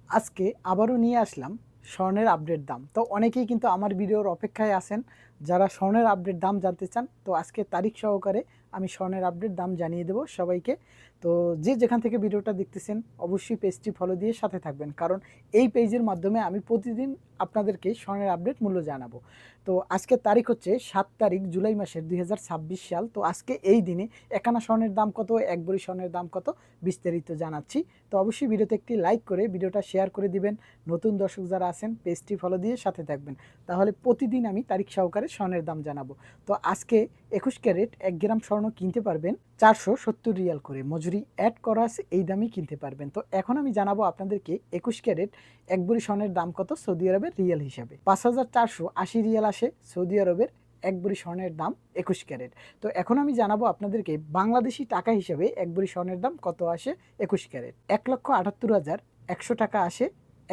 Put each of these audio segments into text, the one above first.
আজকে আবারও নিয়ে আসলাম স্বর্ণের আপডেট দাম। তো অনেকেই কিন্তু আমার ভিডিওর অপেক্ষায় আছেন যারা স্বর্ণের আপডেট দাম জানতে চান। তো আজকে তারিখ সহকারে আমি স্বর্ণের আপডেট দাম জানিয়ে দেব সবাইকে। তো যে যেখান থেকে ভিডিওটা দেখতেছেন অবশ্যই পেজটি ফলো দিয়ে সাথে থাকবেন, কারণ এই পেজের মাধ্যমে আমি প্রতিদিন আপনাদেরকে স্বর্ণের আপডেট মূল্য জানাবো। তো আজকের তারিখ হচ্ছে 7 তারিখ জুলাই মাসের 2026 সাল। তো আজকে এই দিনে একানা স্বর্ণের দাম কত, এক ভরি স্বর্ণের দাম কত, বিস্তারিত জানাচ্ছি। তো অবশ্যই ভিডিওতে একটি লাইক করে ভিডিওটা শেয়ার করে দিবেন। নতুন দর্শক যারা আছেন পেজটি ফলো দিয়ে সাথে থাকবেন, তাহলে প্রতিদিন আমি তারিখ সহকারে স্বর্ণের দাম জানাবো। তো আজকে 21 ক্যারেট 1 গ্রাম স্বর্ণ কিনতে পারবেন 470 রিয়াল করে, মজুরি অ্যাড করা আছে, এই দামই কিনতে পারবেন। তো এখন আমি জানাবো আপনাদেরকে 21 ক্যারেট 1 ভরি স্বর্ণের দাম কত সৌদি আরবের রিয়াল হিসাবে। 5480 রিয়াল আসে সৌদি আরবের 1 ভরি স্বর্ণের দাম 21 ক্যারেট। তো এখন আমি জানাবো আপনাদেরকে বাংলাদেশি টাকা হিসাবে 1 ভরি স্বর্ণের দাম কত আসে 21 ক্যারেট। 1,78,100 টাকা আসে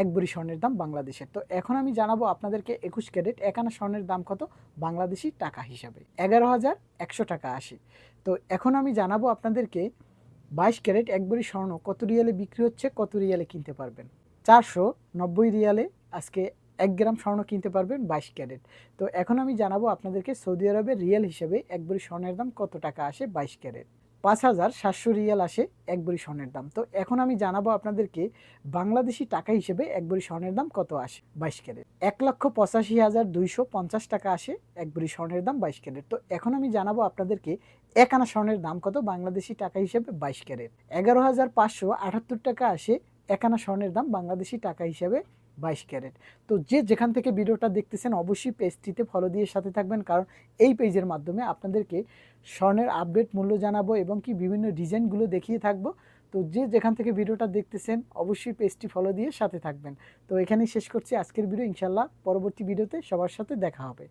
1 ভরি স্বর্ণের দাম বাংলাদেশের। তো এখন আমি জানাবো আপনাদেরকে 21 ক্যারেট 1 আনা স্বর্ণের দাম কত বাংলাদেশি টাকা হিসাবে। 11,100 টাকা আসে। তো এখন আমি জানাবো আপনাদেরকে 22 ক্যারেট 1 ভরি স্বর্ণ কত রিয়ালে বিক্রি হচ্ছে, কত রিয়ালে কিনতে পারবেন। 490 রিয়ালে আজকে 1 গ্রাম স্বর্ণ কিনতে পারবেন 22 ক্যারেট। তো এখন আমি জানাবো আপনাদেরকে সৌদি আরবের রিয়াল হিসেবে 1 ভরি স্বর্ণের দাম কত টাকা আসে 22 ক্যারেট। 5,700 রিয়াল আসে 1 ভরি স্বর্ণের দাম। তো এখন আমি জানাবো আপনাদেরকে বাংলাদেশি টাকা হিসেবে 1 ভরি স্বর্ণের দাম কত আসে 22 ক্যারেট। 1,85,250 টাকা আসে 1 ভরি স্বর্ণের দাম 22 ক্যারেট। তো এখন আমি জানাবো আপনাদেরকে 1 আনা স্বর্ণের দাম কত বাংলাদেশি টাকা হিসেবে 22 ক্যারেট। 11,578 টাকা আসে 1 আনা স্বর্ণের দাম বাংলাদেশি টাকা হিসেবে 22 ক্যারেট। তো যে যেখান থেকে ভিডিওটা দেখতেছেন অবশ্যই পেজটিতে ফলো দিয়ে সাথে থাকবেন, কারণ এই পেজের মাধ্যমে আপনাদেরকে স্বর্ণের আপডেট মূল্য জানাবো এবং কি বিভিন্ন ডিজাইনগুলো দেখিয়ে থাকবো। তো যে যেখান থেকে ভিডিওটা দেখতেছেন অবশ্যই পেজটি ফলো দিয়ে সাথে থাকবেন। তো এখানেই শেষ করছি আজকের ভিডিও। ইনশাল্লাহ পরবর্তী ভিডিওতে সবার সাথে দেখা হবে।